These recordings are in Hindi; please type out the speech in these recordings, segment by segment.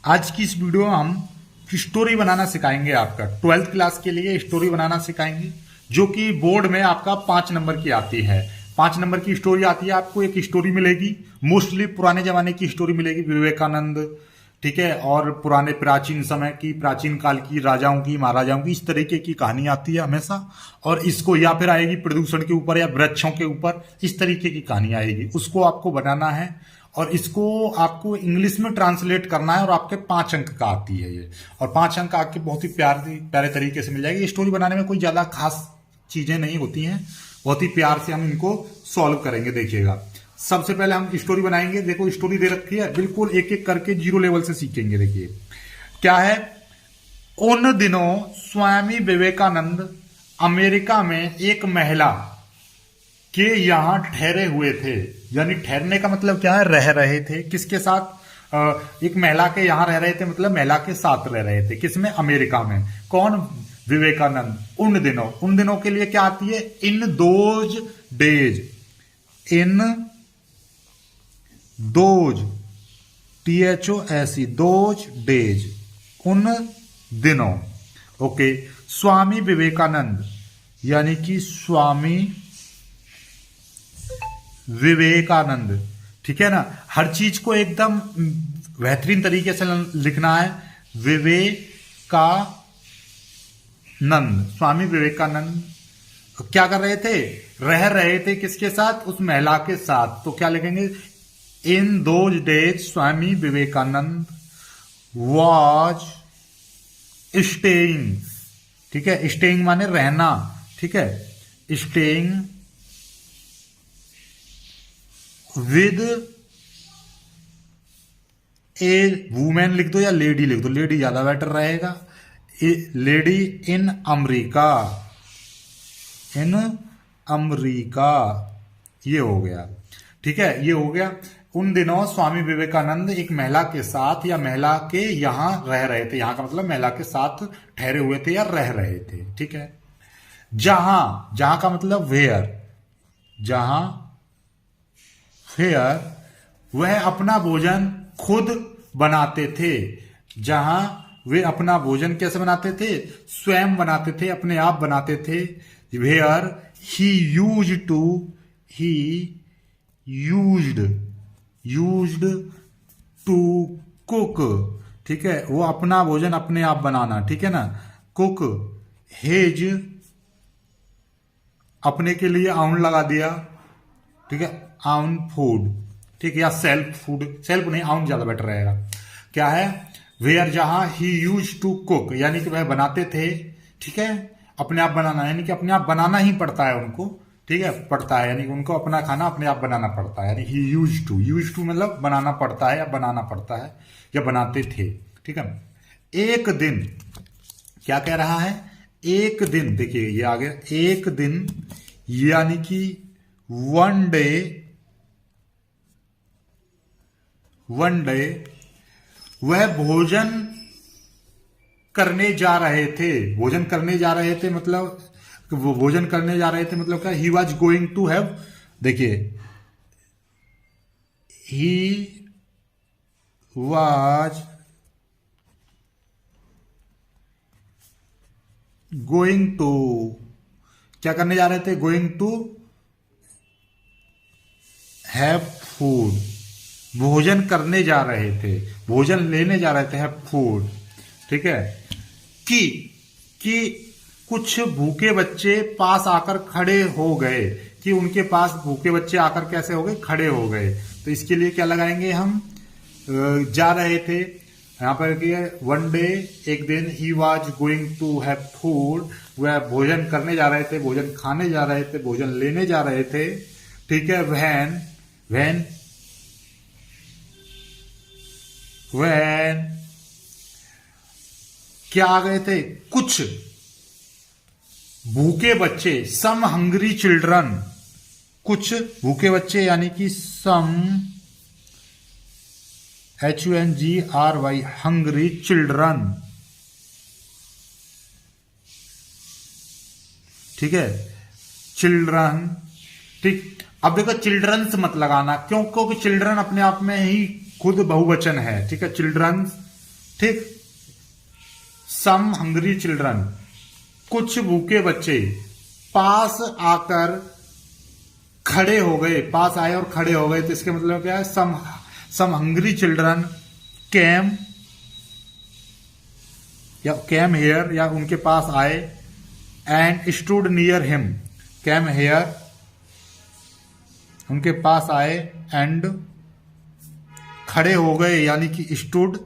आज की इस वीडियो में हम स्टोरी बनाना सिखाएंगे। आपका 12th क्लास के लिए स्टोरी बनाना सिखाएंगे, जो कि बोर्ड में आपका 5 नंबर की आती है। 5 नंबर की स्टोरी आती है, आपको एक स्टोरी मिलेगी। मोस्टली पुराने जमाने की स्टोरी मिलेगी, विवेकानंद, ठीक है, और पुराने प्राचीन समय की, प्राचीन काल की, राजाओं की, महाराजाओं की, इस तरीके की कहानी आती है हमेशा। और इसको या फिर आएगी प्रदूषण के ऊपर या वृक्षों के ऊपर, इस तरीके की कहानी आएगी। उसको आपको बनाना है और इसको आपको इंग्लिश में ट्रांसलेट करना है। और आपके 5 अंक का आती है ये, और 5 अंक आपके बहुत ही प्यारे तरीके से मिल जाएगी। स्टोरी बनाने में कोई ज्यादा खास चीजें नहीं होती हैं, बहुत ही प्यार से हम इनको सॉल्व करेंगे। देखिएगा, सबसे पहले हम स्टोरी बनाएंगे। देखो स्टोरी दे रखी है, बिल्कुल एक एक करके 0 लेवल से सीखेंगे। देखिए क्या है। उन दिनों स्वामी विवेकानंद अमेरिका में एक महिला के यहां ठहरे हुए थे। यानी ठहरने का मतलब क्या है, रह रहे थे। किसके साथ? एक महिला के यहां रह रहे थे, मतलब महिला के साथ रह रहे थे। किसमें? अमेरिका में। कौन? विवेकानंद। उन दिनों के लिए क्या आती है? इन those days. In those, THOSE, those days, उन दिनों। ओके, स्वामी विवेकानंद यानी कि स्वामी विवेकानंद, ठीक है ना। हर चीज को एकदम बेहतरीन तरीके से लिखना है। विवेकानंद, स्वामी विवेकानंद क्या कर रहे थे? रह रहे थे। किसके साथ? उस महिला के साथ। तो क्या लिखेंगे? In those days Swami Vivekananda was staying, ठीक है। स्टेइंग माने रहना, ठीक है। स्टेइंग विद ए वुमेन लिख दो या लेडी लिख दो, लेडी ज्यादा बेटर रहेगा। Lady in America, in America, ये हो गया, ठीक है, ये हो गया। उन दिनों स्वामी विवेकानंद एक महिला के साथ या महिला के यहां रह रहे थे। यहां का मतलब महिला के साथ ठहरे हुए थे या रह रहे थे, ठीक है। जहां, जहां का मतलब वेयर, जहां फेयर, वह अपना भोजन खुद बनाते थे। जहां वे अपना भोजन कैसे बनाते थे? स्वयं बनाते थे, अपने आप बनाते थे। Where he used to cook, ठीक है, वो अपना भोजन अपने आप बनाना, ठीक है ना। कुक हेज, अपने के लिए आउन लगा दिया, ठीक है, आउन फूड, ठीक है, या सेल्फ फूड, सेल्फ नहीं, आउन ज्यादा बेटर रहेगा। क्या है? वेयर, जहां ही यूज टू कुक, यानी कि वह बनाते थे, ठीक है। अपने आप बनाना, यानी कि अपने आप बनाना ही पड़ता है उनको, ठीक है, पड़ता है, यानी कि उनको अपना खाना अपने आप बनाना पड़ता है। यानी ही यूज टू मतलब बनाना पड़ता है या बनाना पड़ता है या बनाते थे, ठीक है। एक दिन, क्या कह रहा है? एक दिन, देखिए ये आ गया, एक दिन, यानी कि वन डे वह भोजन करने जा रहे थे। भोजन करने जा रहे थे मतलब, वो भोजन करने जा रहे थे मतलब क्या? He was going to have, देखिए ही वॉज गोइंग टू, क्या करने जा रहे थे? गोइंग टू हैव फूड, भोजन करने जा रहे थे, भोजन लेने जा रहे थे, हैव फूड, ठीक है। कि कुछ भूखे बच्चे पास आकर खड़े हो गए, कि उनके पास भूखे बच्चे आकर कैसे हो गए? खड़े हो गए। तो इसके लिए क्या लगाएंगे हम? जा रहे थे, यहां पर वन डे, एक दिन, he was going to have food, वह भोजन करने जा रहे थे, भोजन खाने जा रहे थे, भोजन लेने जा रहे थे, ठीक है। वैन क्या आ गए थे? कुछ भूखे बच्चे, सम हंग्री चिल्ड्रन, कुछ भूखे बच्चे, यानी कि सम HUNGRY, हंग्री चिल्ड्रन, ठीक है, चिल्ड्रन, ठीक। अब देखो चिल्ड्रंस मत लगाना, क्योंकि चिल्ड्रन अपने आप में ही खुद बहुवचन है, ठीक है। चिल्ड्रंस ठीक। सम हंग्री चिल्ड्रन, कुछ भूखे बच्चे, पास आकर खड़े हो गए, पास आए और खड़े हो गए, तो इसके मतलब क्या है, सम हंग्री चिल्ड्रन केम या केम हेयर, या उनके पास आए, and stood near him, came here उनके पास आए, एंड खड़े हो गए यानी कि स्टूड,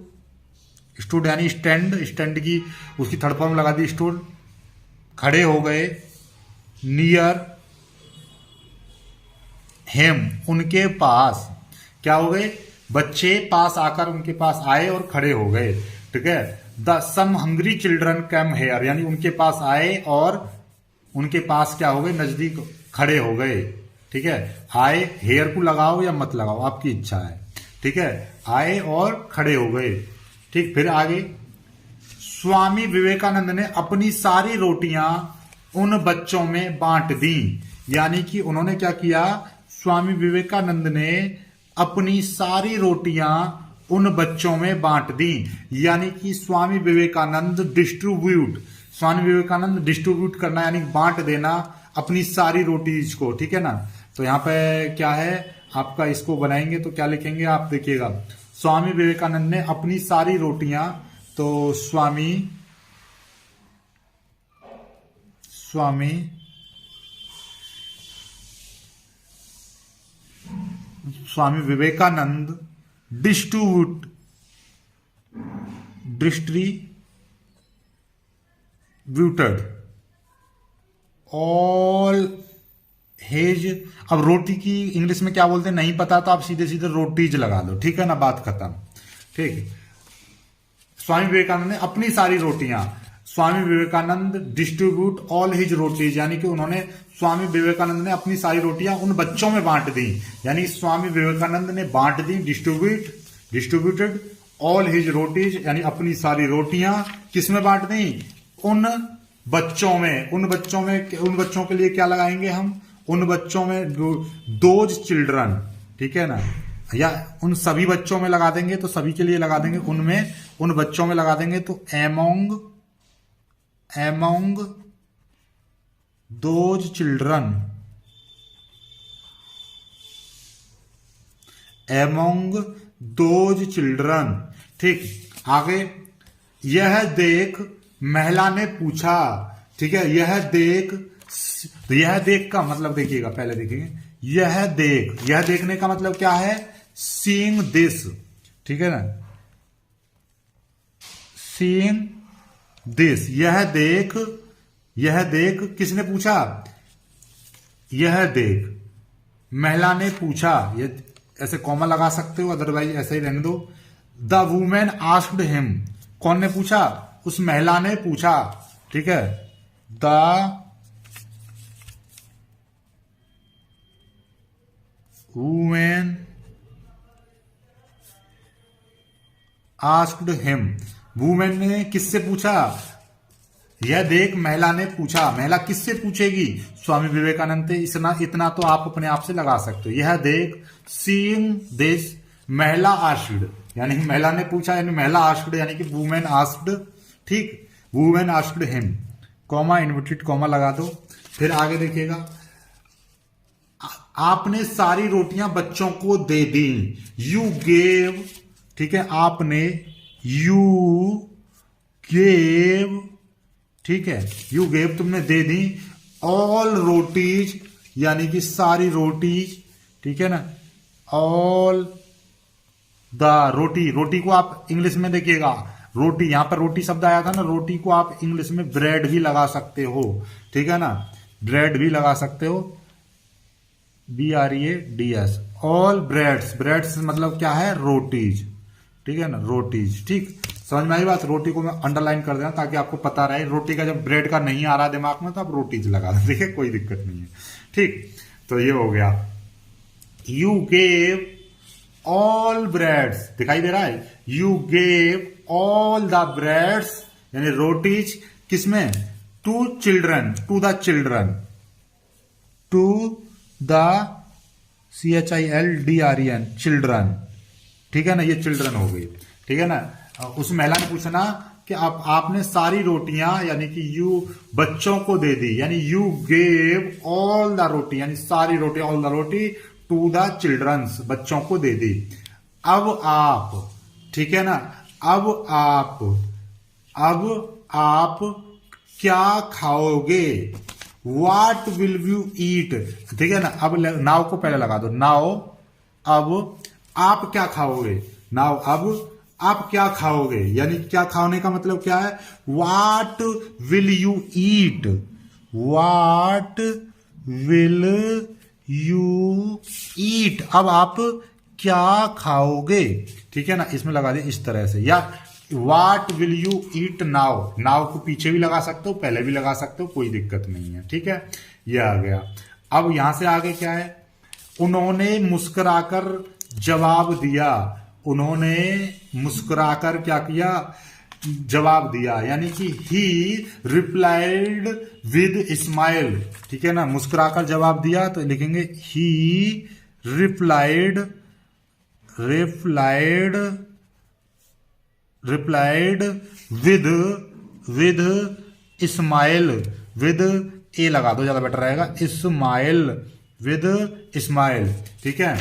स्टूड यानी स्टैंड, स्टैंड की उसकी थर्ड फॉर्म लगा दी स्टूड, खड़े हो गए, नियर हेम उनके पास, क्या हो गए, बच्चे पास आकर उनके पास आए और खड़े हो गए, ठीक है। The some hungry children came here, यानी उनके पास आए और उनके पास क्या हो गए, नजदीक खड़े हो गए, ठीक है। आए, हेयर को लगाओ या मत लगाओ, आपकी इच्छा है, ठीक है। आए और खड़े हो गए, ठीक। फिर आगे, स्वामी विवेकानंद ने अपनी सारी रोटियां उन बच्चों में बांट दी, यानी कि उन्होंने क्या किया, स्वामी विवेकानंद ने अपनी सारी रोटियां उन बच्चों में बांट दी, यानी कि स्वामी विवेकानंद डिस्ट्रीब्यूट, स्वामी विवेकानंद डिस्ट्रीब्यूट करना यानी बांट देना अपनी सारी रोटीज को, ठीक है ना। तो यहां पे क्या है आपका, इसको बनाएंगे तो क्या लिखेंगे आप देखिएगा, स्वामी विवेकानंद ने अपनी सारी रोटियां, तो स्वामी विवेकानंद डिस्ट्रीब्यूटेड ऑल हेज, अब रोटी की इंग्लिश में क्या बोलते हैं नहीं पता, तो आप सीधे सीधे रोटीज लगा दो, ठीक है ना, बात खत्म, ठीक। स्वामी विवेकानंद ने अपनी सारी रोटियां, Swami Vivekananda distribute all his rotis, यानी कि उन्होंने, स्वामी विवेकानंद ने अपनी सारी रोटियां उन बच्चों में बांट दी, यानी स्वामी विवेकानंद ने बांट दी, डिस्ट्रीब्यूटेड ऑल हिज रोटीज, यानी अपनी सारी रोटियां किस में बांट दी, उन बच्चों में, उन बच्चों के लिए क्या लगाएंगे हम, उन बच्चों में, दोज चिल्ड्रन, ठीक है ना, या उन सभी बच्चों में लगा देंगे तो सभी के लिए लगा देंगे, उनमें, उन बच्चों में लगा देंगे तो among those children, among those children, ठीक। आगे, यह देख महिला ने पूछा, ठीक है, यह देख का मतलब देखिएगा, पहले देखेंगे, यह देखने का मतलब क्या है, सीइंग दिस, ठीक है ना, सीइंग दिस, यह देख किसने पूछा, यह देख महिला ने पूछा, ये ऐसे कॉमा लगा सकते हो, अदरवाइज ऐसे ही रहने दो। द वुमेन आस्क्ड हिम, कौन ने पूछा, उस महिला ने पूछा, ठीक है। The women asked him, women ने किससे पूछा, यह देख महिला ने पूछा, महिला किससे पूछेगी, स्वामी विवेकानंद से, इतना तो आप अपने आप से लगा सकते हो। यह देख, सीइंग दिस, महिला आस्क्ड, यानी महिला ने पूछा, यानी महिला आस्क्ड, यानी कि वुमेन आस्क्ड, ठीक, women asked him, comma, inverted comma लगा दो। फिर आगे देखिएगा, आपने सारी रोटियां बच्चों को दे दी, यू गेव, ठीक है, आपने, यू गेव, ठीक है, यू गेव तुमने दे दी, ऑल रोटीज, यानी कि सारी रोटीज, ठीक है ना, ऑल द रोटी को आप इंग्लिश में देखिएगा, रोटी, यहां पर रोटी शब्द आया था ना, रोटी को आप इंग्लिश में ब्रेड भी लगा सकते हो, ठीक है ना, ब्रेड भी लगा सकते हो, BREADS, ऑल ब्रेड्स मतलब क्या है, रोटीज, ठीक है ना, रोटीज, ठीक। समझ में आई बात, रोटी को मैं अंडरलाइन कर देना ताकि आपको पता रहे, रोटी का जब ब्रेड का नहीं आ रहा दिमाग में तो आप रोटीज लगा दें, ठीक है, कोई दिक्कत नहीं है, ठीक। तो ये हो गया, यू गेव ऑल ब्रेड्स, दिखाई दे रहा है, you gave all the breads, यानी रोटीज, किसमें, to the children, CHILDREN, children, ठीक है ना, ये चिल्ड्रन हो गई, ठीक है ना। उस महिला ने पूछना कि आपने सारी रोटियां यानी कि यू बच्चों को दे दी, यानी you gave all the roti, यानी सारी रोटी, all the roti to the childrens, बच्चों को दे दी। अब आप, ठीक है ना, अब आप क्या खाओगे, What will you eat, ठीक है ना। अब नाउ को पहले लगा दो, नाउ अब आप क्या खाओगे, नाउ अब आप क्या खाओगे, यानी क्या खाने का मतलब क्या है, What will you eat, What will you eat, अब आप क्या खाओगे, ठीक है ना। इसमें लगा दे इस तरह से, या What will you eat now, now को पीछे भी लगा सकते हो, पहले भी लगा सकते हो, कोई दिक्कत नहीं है, ठीक है। ये आ गया। अब यहां से आगे क्या है, उन्होंने मुस्कुराकर जवाब दिया, उन्होंने मुस्कुराकर क्या किया, जवाब दिया, यानी कि ही रिप्लाइड विद स्माइल, ठीक है ना। मुस्कुराकर जवाब दिया तो लिखेंगे ही replied with smile, with a लगा दो, ज्यादा बेटर रहेगा, स्माइल, विद स्माइल, ठीक है।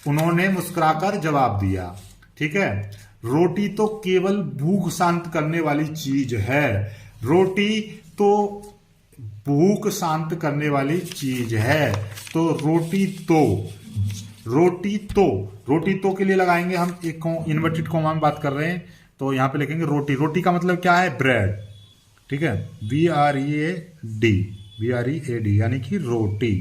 उन्होंने मुस्कुराकर जवाब दिया, ठीक है। रोटी तो केवल भूख शांत करने वाली चीज है, रोटी तो भूख शांत करने वाली चीज है, तो रोटी तो के लिए लगाएंगे हम एक इन्वर्टेड कॉमा में बात कर रहे हैं, तो यहां पे लिखेंगे रोटी, रोटी का मतलब क्या है, ब्रेड, ठीक है, BREAD, यानी कि रोटी,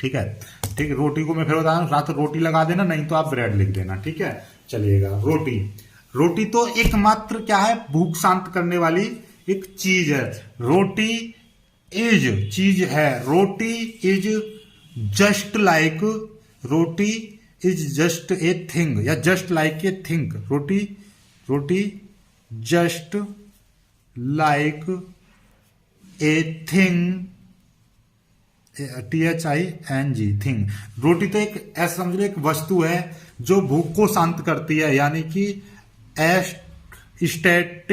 ठीक है। ठीक है, रोटी को मैं फिर बता रहा हूं, रात रोटी लगा देना, नहीं तो आप ब्रेड लिख देना, ठीक है। चलिएगा, रोटी तो एकमात्र क्या है, भूख शांत करने वाली एक चीज है, रोटी इज चीज है, roti is just like, roti is just a thing, या just like a thing, roti just like a thing, THING, thing. रोटी तो एक ऐसा समझ लो एक वस्तु है जो भूख को शांत करती है, यानी कि स्टेट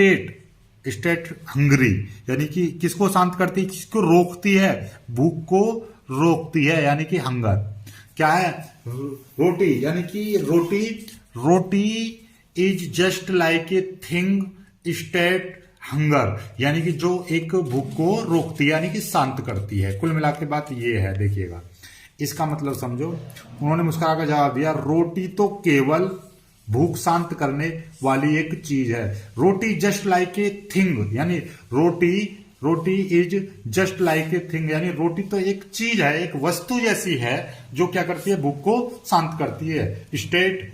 हंग्री, यानी कि किसको शांत करती है, किसको रोकती है, भूख को रोकती है, यानी कि हंगर। क्या है रोटी, यानी कि roti is just like a thing state hunger, यानी कि जो एक भूख को रोकती है, यानी कि शांत करती है। कुल मिला के बात ये है, देखिएगा इसका मतलब समझो। उन्होंने मुस्कुराकर जवाब दिया, रोटी तो केवल भूख शांत करने वाली एक चीज है, roti just like a thing, यानी roti is just like a thing, यानी रोटी तो एक चीज है, एक वस्तु जैसी है जो क्या करती है, भूख को शांत करती है। स्टेट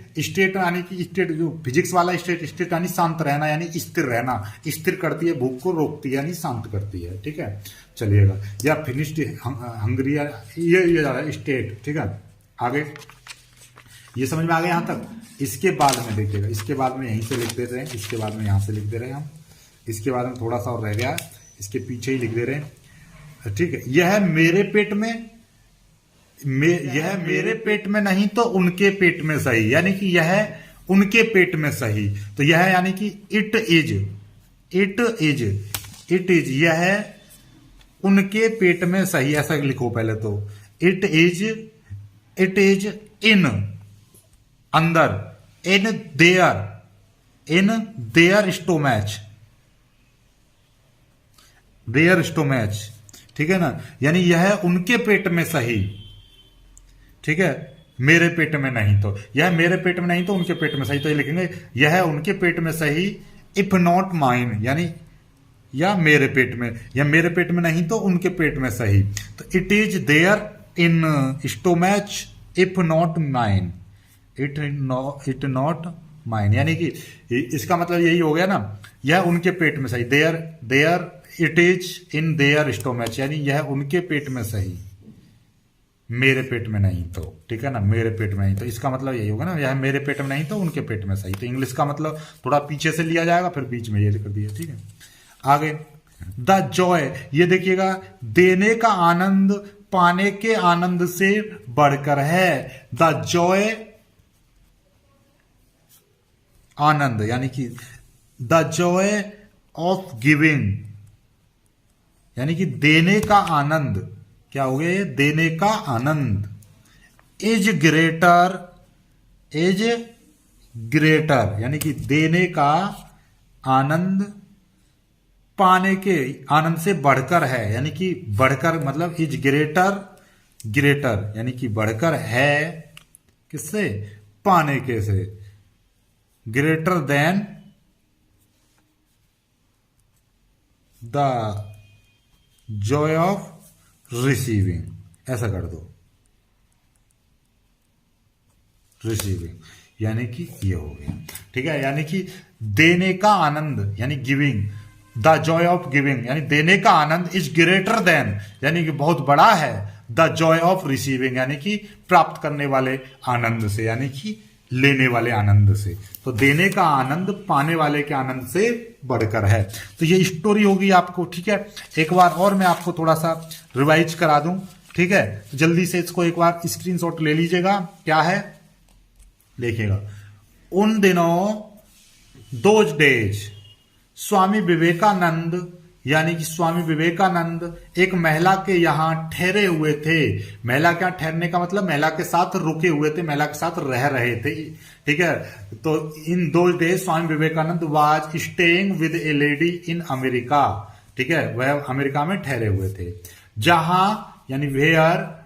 यानी कि स्टेट जो फिजिक्स वाला स्टेट यानी शांत रहना, यानी स्थिर रहना, स्थिर करती है, भूख को रोकती है, यानी शांत करती है, ठीक है। चलिएगा, या फिनिश्ड हंगरी, ये जा रहा है स्टेट, ठीक है। आगे ये समझ में आ गया यहां तक। इसके बाद में देखिएगा, इसके बाद में यहीं से लिख देते हैं, इसके बाद में यहां से लिख दे रहे हैं हम, इसके बाद में थोड़ा सा और रह गया, इसके पीछे ही लिख दे रहे हैं, ठीक है। यह मेरे पेट में नहीं तो उनके पेट में सही, यानी कि यह उनके पेट में सही, तो यह यानी कि इट इज यह उनके पेट में सही, ऐसा लिखो पहले तो। इट इज इन अंदर, इन देयर स्टोमैच, ठीक है ना, यानी यह उनके पेट में सही, ठीक है, मेरे पेट में नहीं तो, यह मेरे पेट में नहीं तो उनके पेट में सही, तो ये लिखेंगे यह उनके पेट में सही, इफ नॉट माइन, यानी या मेरे पेट में, या मेरे पेट में नहीं तो उनके पेट में सही, तो it is there in stomach if not mine, it not mine, यानी कि इसका मतलब यही हो गया ना, यह उनके पेट में सही, there it is in there stomach, यानी यह उनके पेट में सही, मेरे पेट में नहीं तो, ठीक है ना, मेरे पेट में नहीं तो, इसका मतलब यही होगा ना, यह मेरे पेट में नहीं तो उनके पेट में सही, तो इंग्लिश का मतलब थोड़ा पीछे से लिया जाएगा, फिर बीच में ये कर दिया, ठीक है। आगे द जॉय, ये देखिएगा, देने का आनंद पाने के आनंद से बढ़कर है, द जॉय आनंद, यानी कि द जॉय ऑफ गिविंग, यानी कि देने का आनंद। क्या हो गया ये? देने का आनंद। इज ग्रेटर, इज ग्रेटर, यानी कि देने का आनंद पाने के आनंद से बढ़कर है, यानी कि बढ़कर मतलब इज ग्रेटर, ग्रेटर यानी कि बढ़कर है किससे? पाने के से। Greater than the Joy of receiving, ऐसा कर दो, रिसीविंग, यानी कि ये हो गया। ठीक है, यानी कि देने का आनंद यानी giving, the Joy of giving यानी देने का आनंद इज ग्रेटर देन, यानी कि बहुत बड़ा है, द जॉय ऑफ रिसीविंग यानी कि प्राप्त करने वाले आनंद से, यानी कि लेने वाले आनंद से। तो देने का आनंद पाने वाले के आनंद से बढ़कर है। तो ये स्टोरी होगी आपको। ठीक है, एक बार और मैं आपको थोड़ा सा रिवाइज करा दूं। ठीक है, जल्दी से इसको एक बार स्क्रीनशॉट ले लीजिएगा। क्या है देखिएगा, उन दिनों, दोज डेज, स्वामी विवेकानंद यानी कि स्वामी विवेकानंद एक महिला के यहां ठहरे हुए थे। महिला क्या ठहरने का मतलब महिला के साथ रुके हुए थे, महिला के साथ रह रहे थे। ठीक है, तो in those days Swami Vivekananda was staying with a lady in America. ठीक है, वह अमेरिका में ठहरे हुए थे, जहां यानी वेयर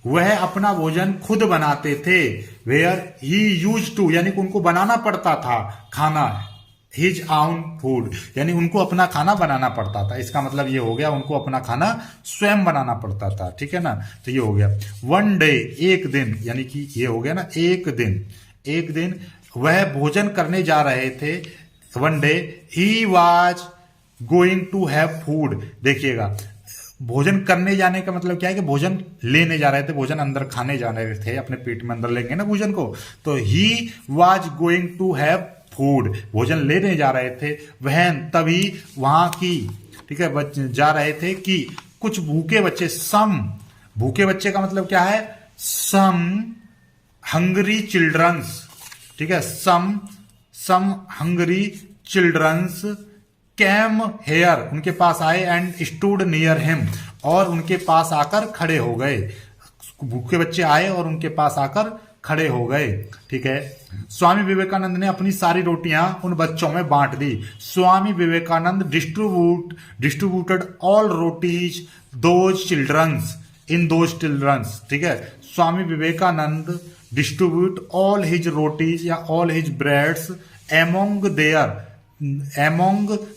वह अपना भोजन खुद बनाते थे। वेयर ही यूज टू यानी कि उनको बनाना पड़ता था खाना, हिज आउन फूड यानी उनको अपना खाना बनाना पड़ता था। इसका मतलब ये हो गया उनको अपना खाना स्वयं बनाना पड़ता था। ठीक है ना, तो ये हो गया। वन डे, एक दिन, यानी कि ये हो गया ना एक दिन, एक दिन वह भोजन करने जा रहे थे। One day he was going to have food. देखिएगा, भोजन करने जाने का मतलब क्या है कि भोजन लेने जा रहे थे, भोजन अंदर खाने जा रहे थे, अपने पेट में अंदर लेंगे ना भोजन को। तो he was going to have food, भोजन लेने जा रहे थे। वह तभी वहां की, ठीक है, जा रहे थे कि कुछ भूखे बच्चे, सम, भूखे बच्चे का मतलब क्या है? सम हंगरी चिल्ड्रंस। ठीक है, सम हंगरी चिल्ड्रंस कैम हेयर, उनके पास आए, एंड स्टूड नियर हिम, और उनके पास आकर खड़े हो गए। भूखे बच्चे आए और उनके पास आकर खड़े हो गए। ठीक है, स्वामी विवेकानंद ने अपनी सारी रोटियां उन बच्चों में बांट दी। Swami Vivekananda distributed all rotis those childrens in those childrens. ठीक है, Swami Vivekananda distribute all his rotis या all his breads among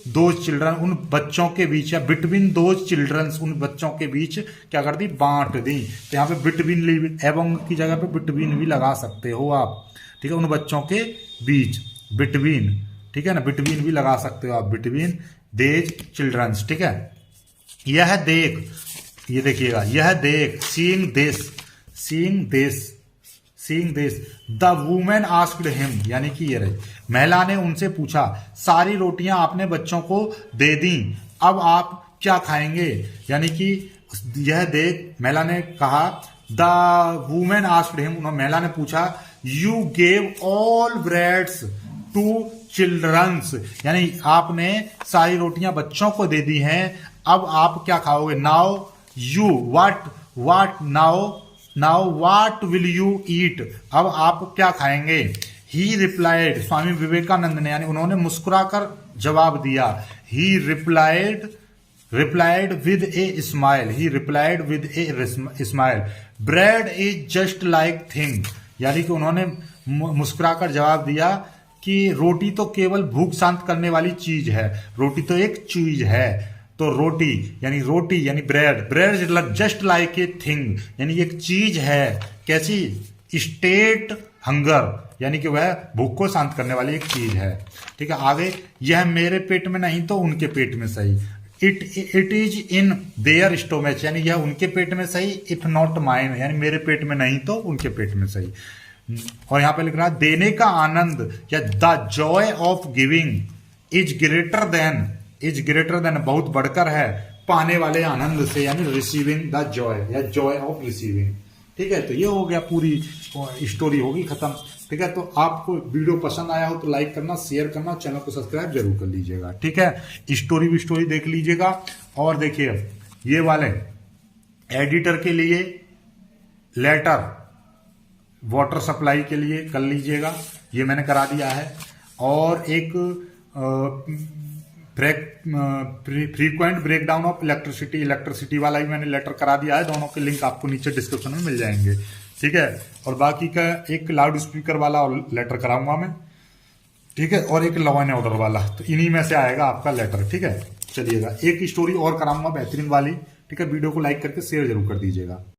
those children, उन बच्चों के बीच, या बिटवीन दोज चिल्ड्रन, उन बच्चों के बीच क्या कर दी? बांट दी। तो यहाँ पे बिटवीन, एमोंग की जगह पे बिटवीन भी लगा सकते हो आप। ठीक है, उन बच्चों के बीच, बिटवीन, ठीक है ना, बिटवीन भी लगा सकते हो आप, बिटवीन देज चिल्ड्रंस। ठीक है, यह देख, ये देखिएगा, यह देख, seeing this the women asked him, यानी कि ये रही, महिला ने उनसे पूछा, सारी रोटियां आपने बच्चों को दे दी, अब आप क्या खाएंगे? यानी कि यह देख, महिला ने कहा, द वुमेन आस्क्ड हिम, महिला ने पूछा, you gave all breads to childrens, यानी आपने सारी रोटियां बच्चों को दे दी हैं, अब आप क्या खाओगे? Now you what now what will you eat, अब आप क्या खाएंगे? ही रिप्लाइड, स्वामी विवेकानंद ने, यानी उन्होंने मुस्कुराकर जवाब दिया। ही replied with a smile, bread is just like thing, यानी कि उन्होंने मुस्कुराकर जवाब दिया कि रोटी तो केवल भूख शांत करने वाली चीज है, रोटी तो एक चीज है। तो रोटी यानी bread just like a thing, यानी एक चीज है, कैसी? स्टेट हंगर, यानी कि वह भूख को शांत करने वाली एक चीज है। ठीक है, आगे, यह मेरे पेट में नहीं तो उनके पेट में सही। It is in there stomach, यानी यह उनके पेट में सही, इफ नॉट माइन, यानी मेरे पेट में नहीं तो उनके पेट में सही। और यहां पे लिख रहा है, देने का आनंद या the Joy of giving is greater than बहुत बढ़कर है पाने वाले आनंद से, यानी रिसीविंग द जॉय या जॉय ऑफ रिसीविंग। ठीक है, तो ये हो गया, पूरी स्टोरी होगी खत्म। ठीक है, तो आपको वीडियो पसंद आया हो तो लाइक करना, शेयर करना, चैनल को सब्सक्राइब जरूर कर लीजिएगा। ठीक है, स्टोरी देख लीजिएगा। और देखिए ये वाले एडिटर के लिए लेटर वाटर सप्लाई के लिए कर लीजिएगा, ये मैंने करा दिया है। और एक फ्रीक्वेंट ब्रेकडाउन ऑफ इलेक्ट्रिसिटी वाला भी मैंने लेटर करा दिया है। दोनों के लिंक आपको नीचे डिस्क्रिप्शन में मिल जाएंगे। ठीक है, और बाकी का एक लाउड स्पीकर वाला लेटर कराऊंगा मैं। ठीक है, और एक लॉ एंड ऑर्डर वाला, तो इन्हीं में से आएगा आपका लेटर। ठीक है, चलिएगा, एक स्टोरी और कराऊंगा बेहतरीन वाली। ठीक है, वीडियो को लाइक करके शेयर जरूर कर दीजिएगा।